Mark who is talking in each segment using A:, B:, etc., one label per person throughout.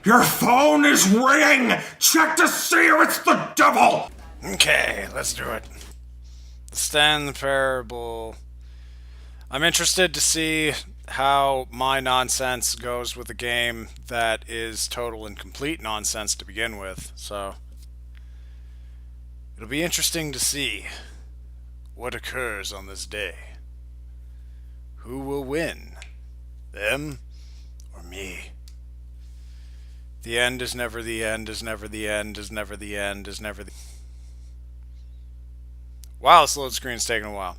A: Your phone is ringing! Check to see if it's the devil!
B: Okay, let's do it. The Stan the Parable. I'm interested to see how my nonsense goes with a game that is total and complete nonsense to begin with, so it'll be interesting to see what occurs on this day. Who will win? Them or me? The end is never the end, is never the end, is never the end, is never the... Wow, this load screen's taking a while.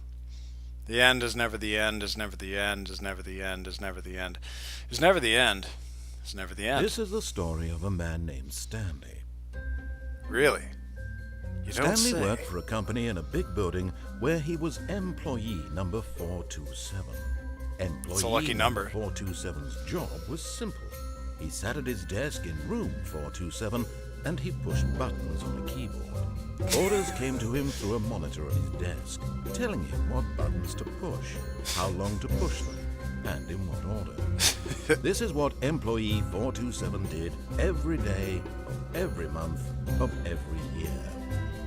B: The end is never the end, is never the end, is never the end, is never the end, is never the end, is never the end.
C: This is the story of a man named Stanley.
B: Really? You don't
C: Stanley
B: say.
C: worked for a company in a big building where he was employee number 427. Employee
B: It's a lucky number.
C: 427's job was simple. He sat at his desk in room 427 and he pushed buttons on a keyboard. Orders came to him through a monitor on his desk, telling him what buttons to push, how long to push them, and in what order. This is what employee 427 did every day of every month of every year.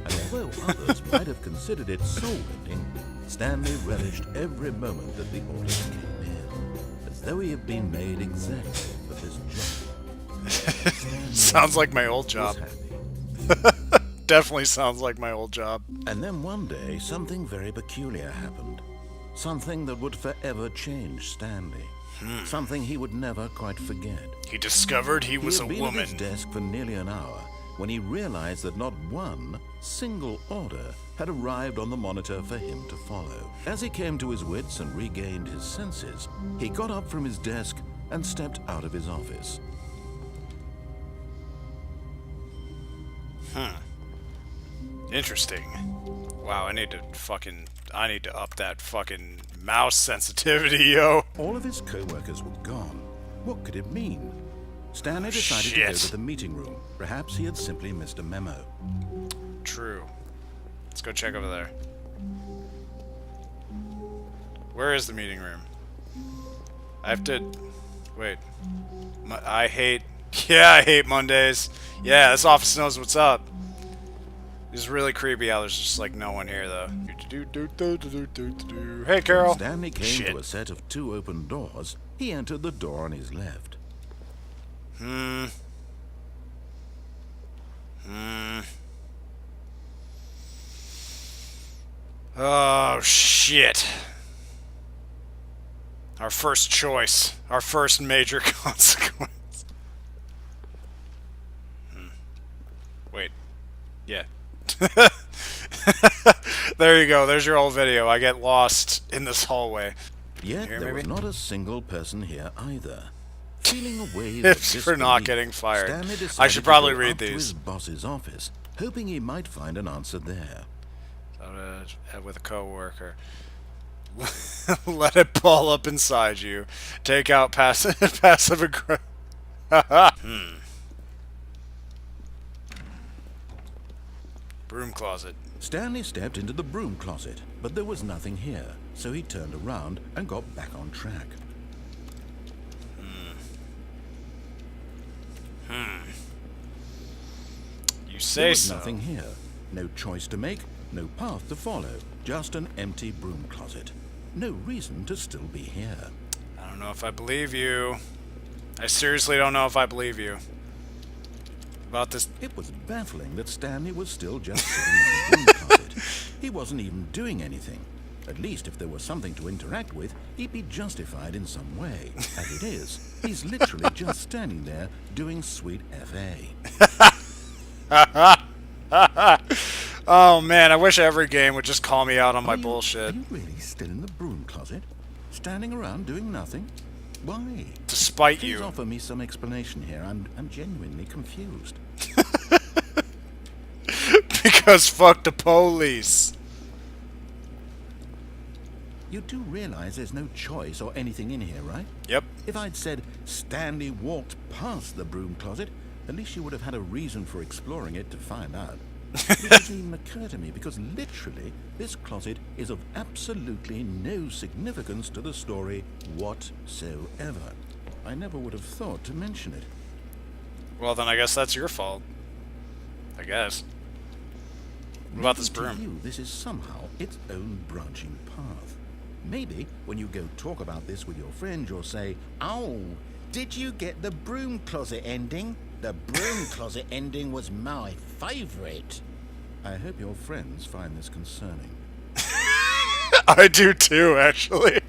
C: And although others might have considered it soul-rending, Stanley relished every moment that the orders came in, as though he had been made exactly for this job.
B: Sounds like my old job.
C: Was happy.
B: Definitely sounds like my old job.
C: And then one day, something very peculiar happened. Something that would forever change Stanley. Something he would never quite forget.
B: He discovered he was a
C: He had been
B: woman.
C: at his desk for nearly an hour when he realized that not one single order had arrived on the monitor for him to follow. As he came to his wits and regained his senses, he got up from his desk and stepped out of his office.
B: Interesting. Wow, I need to up that fucking mouse sensitivity, yo.
C: All of his co-workers were gone. What could it mean? Stanley decided to go
B: Shit.
C: to the meeting room. Perhaps he had simply missed a memo.
B: True. Let's go check over there. Where is the meeting room? I have to... Wait. I hate... Yeah, I hate Mondays. Yeah, this office knows what's up. It's really creepy how there's just like no one here though. Hey, Carol.
C: Stanley came
B: Shit.
C: to a set of two open doors. He entered the door on his left.
B: Oh, shit. Our first choice. Our first major consequence. Wait. Yeah. There you go. There's your old video. I get lost in this hallway.
C: Yet
B: Here,
C: there was
B: maybe?
C: not a single person here either. Feeling a wave
B: It's
C: of
B: for not
C: disbelief,
B: getting fired.
C: Stanley
B: I
C: decided
B: should
C: to
B: probably
C: go
B: read
C: up to
B: these.
C: his boss's office, hoping he might find an answer there.
B: With a coworker. Let it ball up inside you. Take out passive aggression. Broom closet.
C: Stanley stepped into the broom closet, but there was nothing here, so he turned around and got back on track.
B: You
C: There
B: say
C: was
B: so.
C: nothing here. No choice to make, no path to follow, just an empty broom closet. No reason to still be here.
B: I don't know if I believe you. I seriously don't know if I believe you. About this.
C: It was baffling that Stanley was still just sitting in the broom closet. He wasn't even doing anything. At least if there was something to interact with, he'd be justified in some way. As it is, he's literally just standing there doing sweet FA.
B: Oh man, I wish every game would just call me out on my
C: Are
B: bullshit.
C: you really still in the broom closet? Standing around doing nothing? Why?
B: To spite
C: Please
B: you.
C: offer me some explanation here. I'm genuinely confused.
B: Because fuck the police.
C: You do realize there's no choice or anything in here, right?
B: Yep.
C: If I'd said Stanley walked past the broom closet, at least you would have had a reason for exploring it to find out. It doesn't even occur to me because literally this closet is of absolutely no significance to the story whatsoever. I never would have thought to mention it.
B: Well, then I guess that's your fault. I guess. What about this broom?
C: To you, this is somehow its own branching path. Maybe when you go talk about this with your friend, you'll say, "Oh, did you get the broom closet ending? The broom closet ending was my favorite." I hope your friends find this concerning.
B: I do too, actually.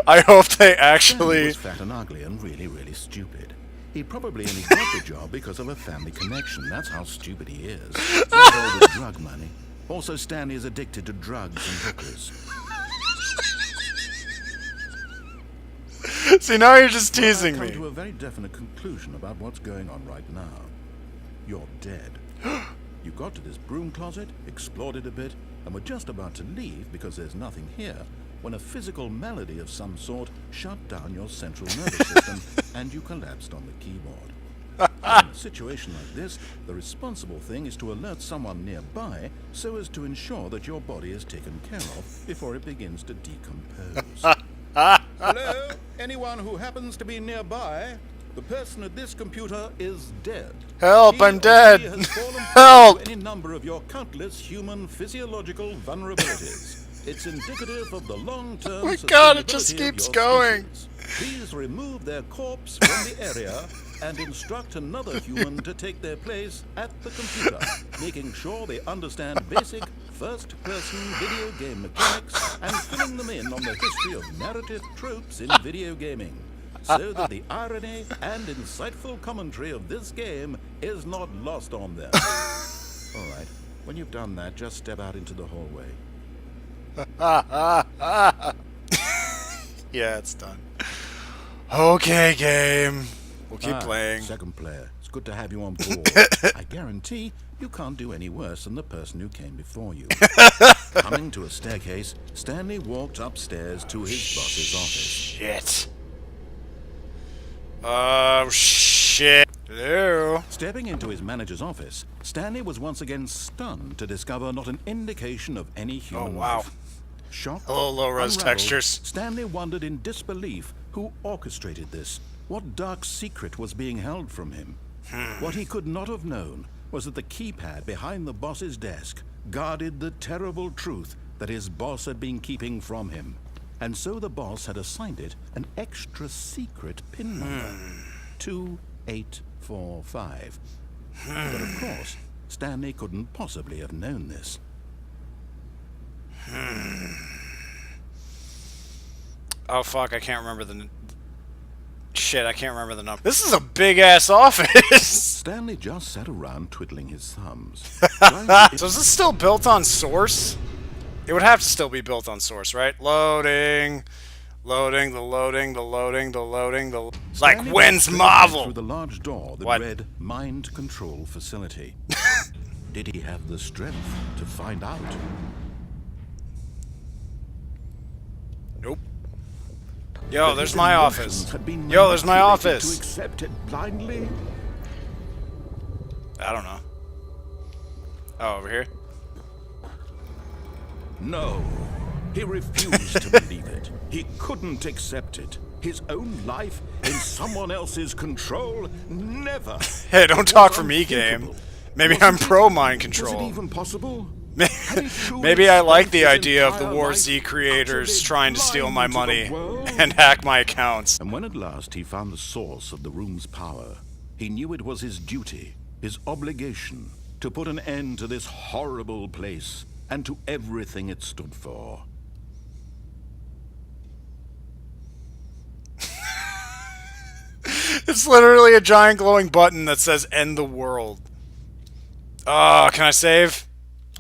B: I hope they actually...
C: Stanley was fat and ugly and really, really stupid. He probably only got the job because of a family connection. That's how stupid he is. Not all the drug money. Also, Stanley is addicted to drugs and hookers.
B: See, now you're just teasing
C: I've come
B: me.
C: to a very definite conclusion about what's going on right now. You're dead. You got to this broom closet, explored it a bit, and were just about to leave because there's nothing here, when a physical malady of some sort shut down your central nervous system and you collapsed on the keyboard. In a situation like this, the responsible thing is to alert someone nearby so as to ensure that your body is taken care of before it begins to decompose. Hello? Anyone who happens to be nearby? The person at this computer is dead.
B: Help,
C: He
B: I'm
C: or
B: dead.
C: she has fallen prey
B: Help.
C: to any number of your countless human physiological vulnerabilities. It's indicative of the long-term
B: my God, it
C: sustainability
B: just
C: of
B: keeps
C: your
B: going.
C: species. Please remove their corpse from the area and instruct another human to take their place at the computer, making sure they understand basic first-person video game mechanics and filling them in on the history of narrative tropes in video gaming, so that the irony and insightful commentary of this game is not lost on them. All right, when you've done that, just step out into the hallway.
B: Yeah, it's done. Okay, game. We'll keep playing.
C: Second player, it's good to have you on board. I guarantee you can't do any worse than the person who came before you. Coming to a staircase, Stanley walked upstairs to his boss's office.
B: Shit. Oh, shit. Hello?
C: Stepping into his manager's office, Stanley was once again stunned to discover not an indication of any human
B: wow.
C: life. Shocked,
B: Hello, low-res
C: unraveled,
B: textures.
C: Stanley wondered in disbelief who orchestrated this, what dark secret was being held from him. What he could not have known was that the keypad behind the boss's desk guarded the terrible truth that his boss had been keeping from him. And so the boss had assigned it an extra secret pin number, 2845. But of course, Stanley couldn't possibly have known this.
B: Oh, fuck, I can't remember the... Shit, I can't remember the number. This is a big-ass office!
C: Stanley just sat around twiddling his thumbs.
B: So is this still built on Source? It would have to still be built on Source, right? Loading... Loading, the loading, the loading, the loading, the... Like,
C: Stanley
B: when's
C: walked
B: Marvel?
C: through the large door that
B: What?
C: read Mind Control Facility. Did he have the strength to find out?
B: Nope. Yo, there's my office.
C: Had been
B: Yo, there's my
C: manipulated
B: office.
C: To accept it blindly?
B: I don't know. Oh, over here?
C: No. He refused to believe it. He couldn't accept it. His own life in someone else's control? Never.
B: Hey, don't talk for me, game. Maybe I'm pro mind
C: Was it
B: control.
C: even possible?
B: Maybe I like the idea of the War Z creators trying to steal my money and hack my accounts.
C: And when at last he found the source of the room's power, he knew it was his duty, his obligation, to put an end to this horrible place and to everything it stood for.
B: It's literally a giant glowing button that says end the world. Oh, can I save?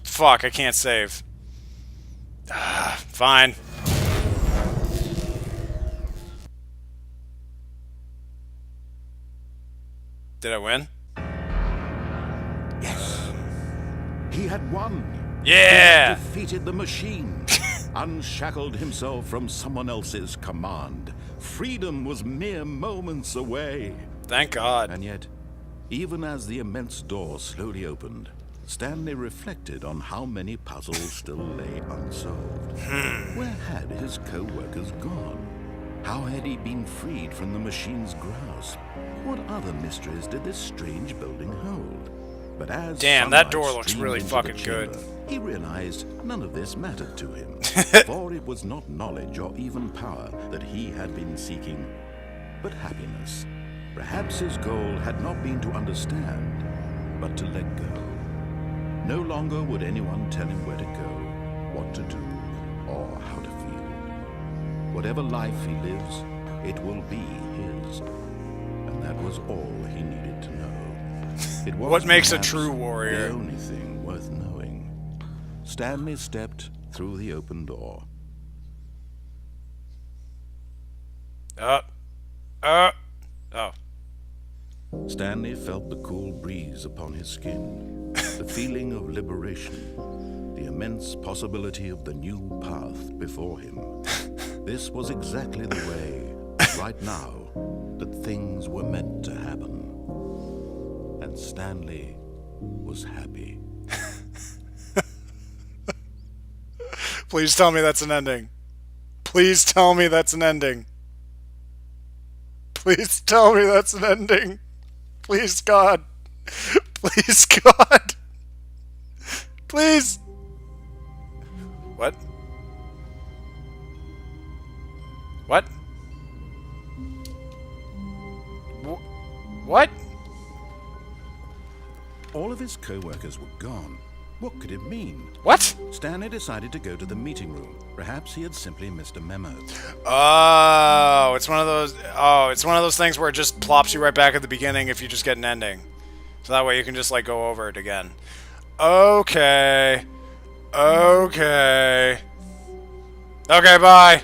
B: Fuck, I can't save. Fine. Did I win?
C: Yes. He had won.
B: Yeah!
C: He had defeated the machine. Unshackled himself from someone else's command. Freedom was mere moments away.
B: Thank God.
C: And yet, even as the immense door slowly opened, Stanley reflected on how many puzzles still lay unsolved. Where had his co-workers gone? How had he been freed from the machine's grasp? What other mysteries did this strange building hold? But as
B: damn, that
C: sunlight
B: door looks
C: streamed
B: really
C: into
B: fucking
C: the
B: good.
C: chamber, he realized none of this mattered to him, for it was not knowledge or even power that he had been seeking, but happiness. Perhaps his goal had not been to understand, but to let go. No longer would anyone tell him where to go, what to do, or how to feel. Whatever life he lives, it will be his. And that was all he needed to know. It was
B: What makes a
C: perhaps
B: true warrior?
C: the only thing worth knowing. Stanley stepped through the open door.
B: Oh.
C: Stanley felt the cool breeze upon his skin, the feeling of liberation, the immense possibility of the new path before him. This was exactly the way, right now, that things were meant to happen. And Stanley was happy.
B: Please tell me that's an ending. Please tell me that's an ending. Please tell me that's an ending. Please, God. Please, God. Please. What? What? What?
C: All of his co-workers were gone. What could it mean?
B: What?
C: Stanley decided to go to the meeting room. Perhaps he had simply missed a memo.
B: Oh, it's one of those. Oh, it's one of those things where it just plops you right back at the beginning if you just get an ending. So that way you can just like go over it again. Okay. Okay. Okay, bye.